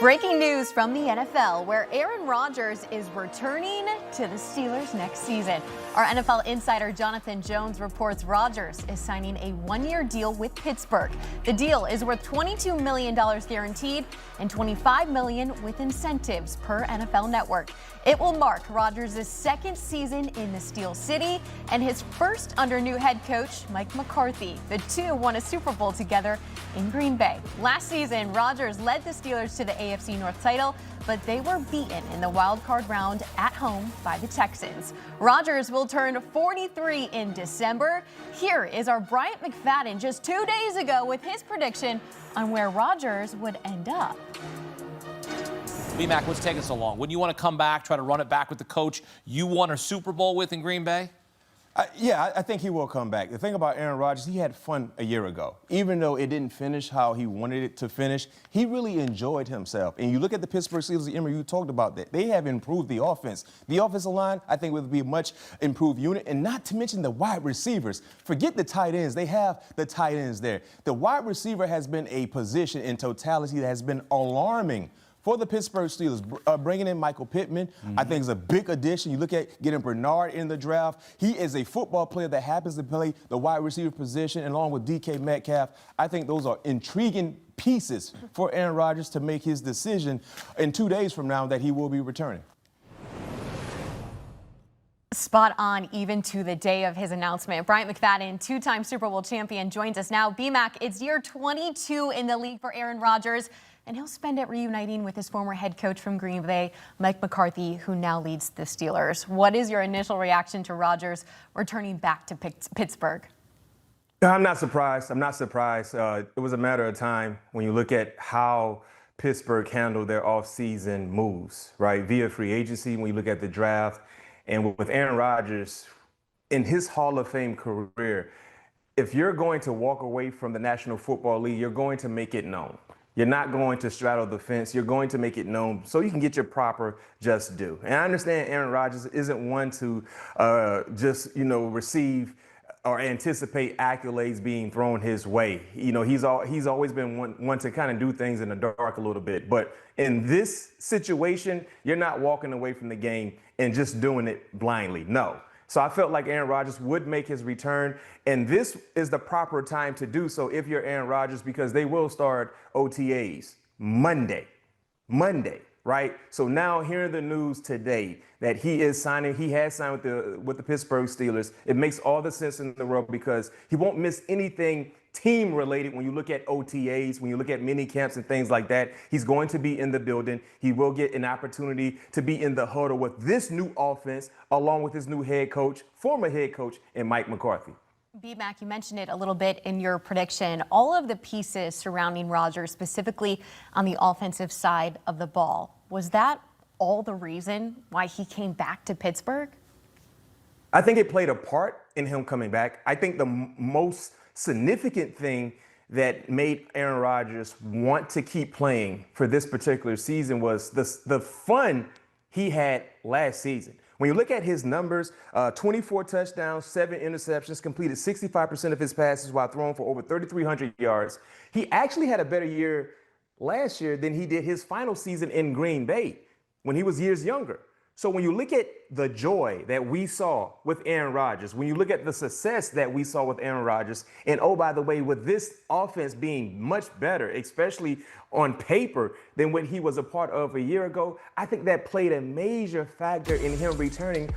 Breaking news from the NFL, where Aaron Rodgers is returning to the Steelers next season. Our NFL insider Jonathan Jones reports Rodgers is signing a one-year deal with Pittsburgh. The deal is worth $22 million guaranteed and $25 million with incentives per NFL Network. It will mark Rodgers' second season in the Steel City and his first under new head coach Mike McCarthy. The two won a Super Bowl together in Green Bay. Last season, Rodgers led the Steelers to the AFC North title, but they were beaten in the wild card round at home by the Texans. Rodgers will turn 43 in December. Here is our Bryant McFadden just 2 days ago with his prediction on where Rodgers would end up. B-Mac, what's taking so long? Wouldn't you want to come back, try to run it back with the coach you won a Super Bowl with in Green Bay? I think he will come back. The thing about Aaron Rodgers, he had fun a year ago. Even though it didn't finish how he wanted it to finish, he really enjoyed himself. And you look at the Pittsburgh Steelers, Emory, you talked about that. They have improved the offense. The offensive line, I think, will be a much improved unit. And not to mention the wide receivers. Forget the tight ends. They have the tight ends there. The wide receiver has been a position in totality that has been alarming for the Pittsburgh Steelers. Bringing in Michael Pittman, I think is a big addition. You look at getting Bernard in the draft. He is a football player that happens to play the wide receiver position, and along with DK Metcalf. I think those are intriguing pieces for Aaron Rodgers to make his decision in 2 days from now that he will be returning. Spot on, even to the day of his announcement. Bryant McFadden, two-time Super Bowl champion, joins us now. B-Mac, it's year 22 in the league for Aaron Rodgers, and he'll spend it reuniting with his former head coach from Green Bay, Mike McCarthy, who now leads the Steelers. What is your initial reaction to Rodgers returning back to Pittsburgh? I'm not surprised. I'm not surprised. It was a matter of time when you look at how Pittsburgh handled their offseason moves, right? Via free agency, when you look at the draft. And with Aaron Rodgers, in his Hall of Fame career, if you're going to walk away from the National Football League, you're going to make it known. You're not going to straddle the fence. You're going to make it known so you can get your proper just due. And I understand Aaron Rodgers isn't one to receive or anticipate accolades being thrown his way. You know, he's always been one to kind of do things in the dark a little bit. But in this situation, you're not walking away from the game and just doing it blindly. No. So I felt like Aaron Rodgers would make his return, and this is the proper time to do so if you're Aaron Rodgers, because they will start OTAs Monday, right? So now hearing the news today that he has signed with the Pittsburgh Steelers, it makes all the sense in the world because he won't miss anything team related when you look at OTAs, when you look at mini camps and things like that. He's going to be in the building. He will get an opportunity to be in the huddle with this new offense, along with his new head coach, former head coach, and Mike McCarthy. B-Mac, you mentioned it a little bit in your prediction. All of the pieces surrounding Rodgers, specifically on the offensive side of the ball, was that all the reason why he came back to Pittsburgh? I think it played a part in him coming back. I think the most significant thing that made Aaron Rodgers want to keep playing for this particular season was the fun he had last season. When you look at his numbers, 24 touchdowns, 7 interceptions, completed 65% of his passes while throwing for over 3,300 yards. He actually had a better year last year than he did his final season in Green Bay when he was years younger. So when you look at the joy that we saw with Aaron Rodgers, when you look at the success that we saw with Aaron Rodgers, and oh, by the way, with this offense being much better, especially on paper, than what he was a part of a year ago, I think that played a major factor in him returning.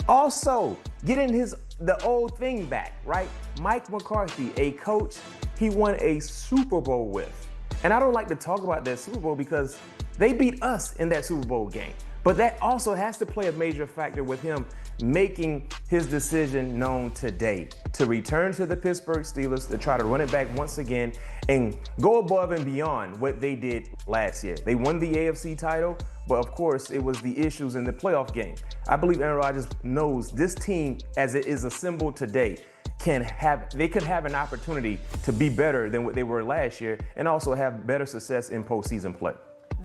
Also, getting the old thing back, right? Mike McCarthy, a coach he won a Super Bowl with. And I don't like to talk about that Super Bowl because they beat us in that Super Bowl game. But that also has to play a major factor with him making his decision known today to return to the Pittsburgh Steelers, to try to run it back once again and go above and beyond what they did last year. They won the AFC title, but of course it was the issues in the playoff game. I believe Aaron Rodgers knows this team, as it is assembled today, they could have an opportunity to be better than what they were last year and also have better success in postseason play.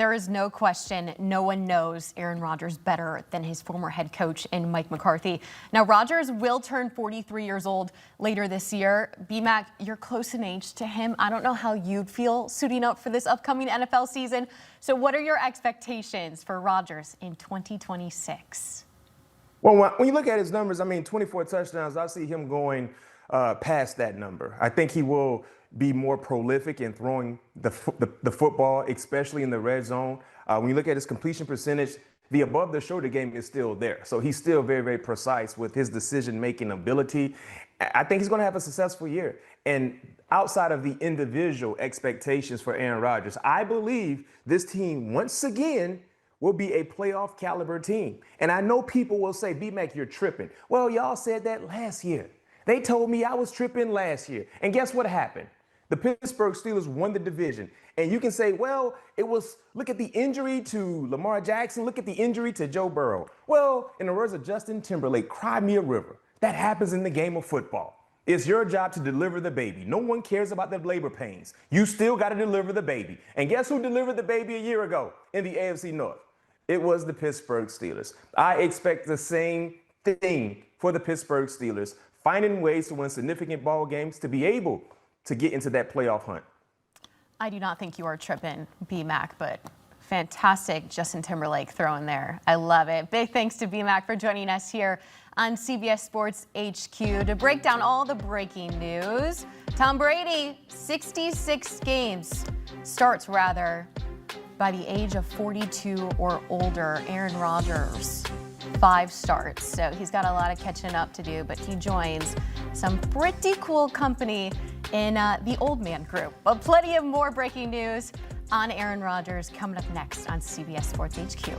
there is no question no one knows Aaron Rodgers better than his former head coach in Mike McCarthy. Now, Rodgers will turn 43 years old later this year. B-Mac, you're close in age to him. I don't know how you'd feel suiting up for this upcoming NFL season. So what are your expectations for Rodgers in 2026? Well, when you look at his numbers, I mean, 24 touchdowns, I see him going past that number. I think he will be more prolific in throwing the football, especially in the red zone. When you look at his completion percentage, the above the shoulder game is still there. So he's still very, very precise with his decision-making ability. I think he's going to have a successful year. And outside of the individual expectations for Aaron Rodgers, I believe this team once again will be a playoff caliber team. And I know people will say, B-Mac, you're tripping. Well, y'all said that last year. They told me I was tripping last year. And guess what happened? The Pittsburgh Steelers won the division. And you can say, well, look at the injury to Lamar Jackson. Look at the injury to Joe Burrow. Well, in the words of Justin Timberlake, cry me a river. That happens in the game of football. It's your job to deliver the baby. No one cares about the labor pains. You still got to deliver the baby. And guess who delivered the baby a year ago in the AFC North? It was the Pittsburgh Steelers. I expect the same thing for the Pittsburgh Steelers, finding ways to win significant ball games to be able to get into that playoff hunt. I do not think you are tripping, B-Mac, but fantastic Justin Timberlake throw in there. I love it. Big thanks to B-Mac for joining us here on CBS Sports HQ to break down all the breaking news. Tom Brady, 66 games, starts rather, by the age of 42 or older. Aaron Rodgers, 5 starts. So he's got a lot of catching up to do, but he joins some pretty cool company in the old man group. But plenty of more breaking news on Aaron Rodgers coming up next on CBS Sports HQ.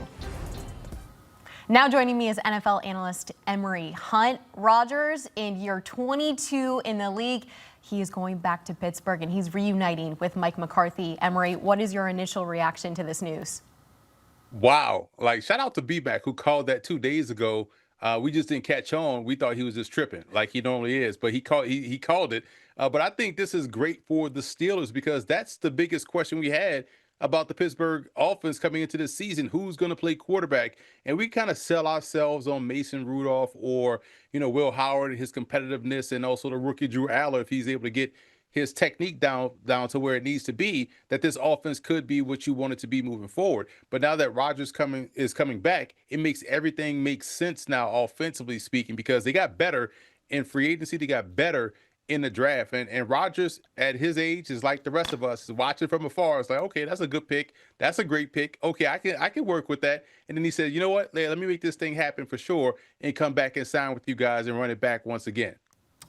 Now joining me is NFL analyst Emory Hunt. Rodgers in year 22 in the league. He is going back to Pittsburgh and he's reuniting with Mike McCarthy. Emory, what is your initial reaction to this news? Wow. Like, shout out to B-Back who called that 2 days ago. We just didn't catch on. We thought he was just tripping like he normally is, but he called it. But I think this is great for the Steelers because that's the biggest question we had about the Pittsburgh offense coming into this season. Who's going to play quarterback? And we kind of sell ourselves on Mason Rudolph or, Will Howard and his competitiveness, and also the rookie Drew Aller if he's able to get his technique down to where it needs to be, that this offense could be what you want it to be moving forward. But now that Rodgers is coming back, it makes everything make sense now offensively speaking, because they got better in free agency. They got better in the draft. And Rodgers at his age is like the rest of us, watching from afar. It's like, okay, that's a good pick. That's a great pick. Okay, I can work with that. And then he said, you know what? Let me make this thing happen for sure and come back and sign with you guys and run it back once again.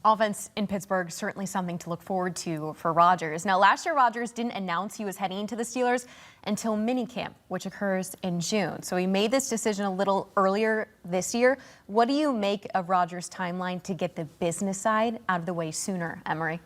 Offense in Pittsburgh, certainly something to look forward to for Rodgers. Now, last year, Rodgers didn't announce he was heading to the Steelers until minicamp, which occurs in June. So he made this decision a little earlier this year. What do you make of Rodgers' timeline to get the business side out of the way sooner, Emory?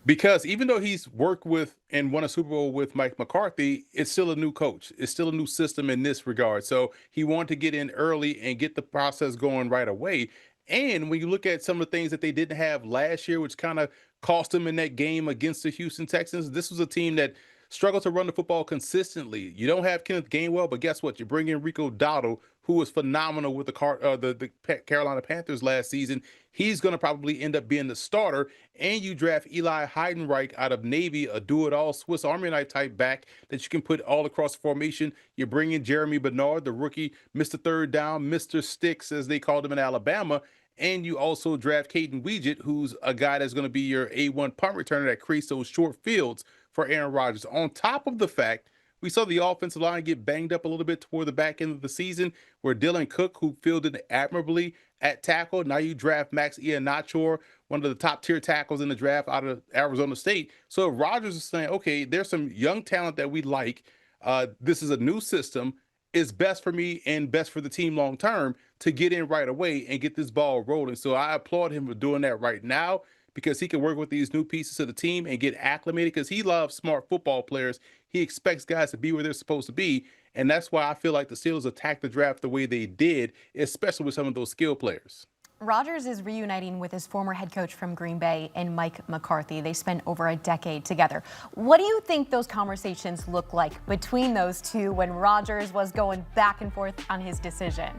Because even though he's worked with and won a Super Bowl with Mike McCarthy, it's still a new coach. It's still a new system in this regard. So he wanted to get in early and get the process going right away. And when you look at some of the things that they didn't have last year, which kind of cost them in that game against the Houston Texans, this was a team that struggled to run the football consistently. You don't have Kenneth Gainwell, but guess what? You bring in Rico Dowdle, who was phenomenal with the Carolina Panthers last season. He's going to probably end up being the starter. And you draft Eli Heidenreich out of Navy, a do-it-all Swiss Army knife type back that you can put all across the formation. You bring in Jeremy Bernard, the rookie, Mr. Third Down, Mr. Sticks, as they called him in Alabama. And you also draft Caden Weegett, who's a guy that's going to be your A1 punt returner that creates those short fields for Aaron Rodgers. On top of the fact, we saw the offensive line get banged up a little bit toward the back end of the season, where Dylan Cook, who fielded admirably at tackle, now you draft Max Iheanacho, one of the top-tier tackles in the draft out of Arizona State. So Rodgers is saying, okay, there's some young talent that we like. This is a new system. It's best for me and best for the team long term to get in right away and get this ball rolling. So I applaud him for doing that right now, because he can work with these new pieces of the team and get acclimated, because he loves smart football players. He expects guys to be where they're supposed to be. And that's why I feel like the Steelers attacked the draft the way they did, especially with some of those skill players. Rodgers is reuniting with his former head coach from Green Bay and Mike McCarthy. They spent over a decade together. What do you think those conversations look like between those two when Rodgers was going back and forth on his decision?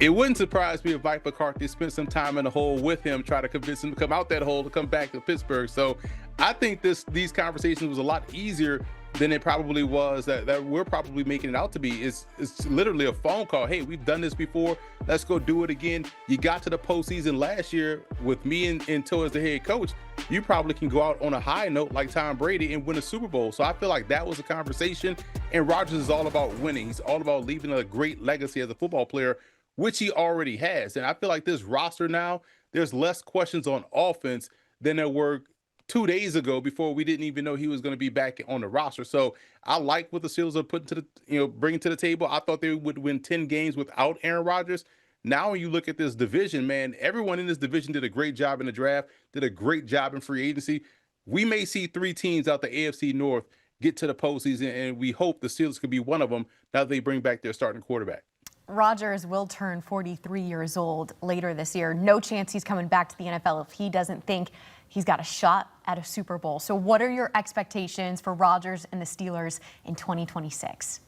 It wouldn't surprise me if Mike McCarthy spent some time in the hole with him, try to convince him to come out that hole to come back to Pittsburgh. So I think these conversations was a lot easier than it probably was that we're probably making it out to be. It's literally a phone call. Hey, we've done this before. Let's go do it again. You got to the postseason last year with me in tow as the head coach. You probably can go out on a high note like Tom Brady and win a Super Bowl. So I feel like that was a conversation. And Rodgers is all about winning. He's all about leaving a great legacy as a football player, which he already has. And I feel like this roster now, there's less questions on offense than there were 2 days ago before we didn't even know he was going to be back on the roster. So I like what the Steelers are putting to the, bringing to the table. I thought they would win 10 games without Aaron Rodgers. Now, when you look at this division, man, everyone in this division did a great job in the draft, did a great job in free agency. We may see 3 teams out the AFC North get to the postseason, and we hope the Steelers could be one of them now that they bring back their starting quarterback. Rodgers will turn 43 years old later this year. No chance he's coming back to the NFL if he doesn't think he's got a shot at a Super Bowl. So what are your expectations for Rodgers and the Steelers in 2026?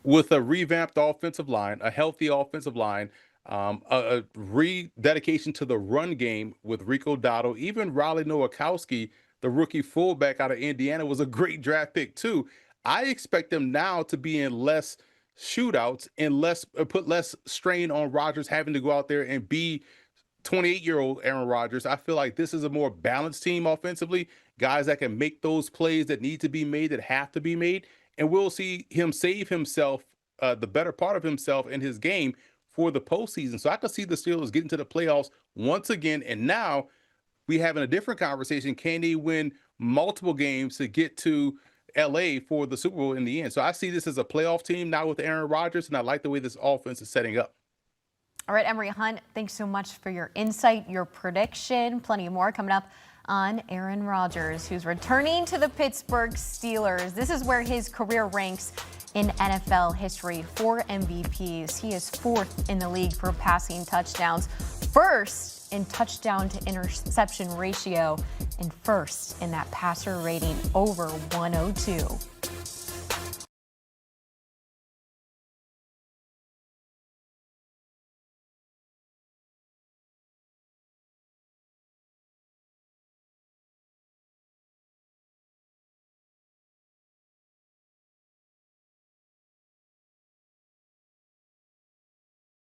With a revamped offensive line, a healthy offensive line, a rededication to the run game with Rico Dotto, even Riley Nowakowski, the rookie fullback out of Indiana, was a great draft pick too. I expect them now to be in less shootouts and put less strain on Rodgers having to go out there and be 28-year-old Aaron Rodgers. I feel like this is a more balanced team offensively, guys that can make those plays that need to be made, that have to be made, and we'll see him save himself, the better part of himself in his game for the postseason. So I could see the Steelers getting to the playoffs once again, and now we having a different conversation. Can they win multiple games to get to LA for the Super Bowl in the end? So I see this as a playoff team now with Aaron Rodgers, and I like the way this offense is setting up. All right, Emory Hunt, thanks so much for your insight, your prediction. Plenty more coming up on Aaron Rodgers, who's returning to the Pittsburgh Steelers. This is where his career ranks in NFL history. 4 MVPs. He is 4th in the league for passing touchdowns, 1st in touchdown to interception ratio, and 1st in that passer rating over 102.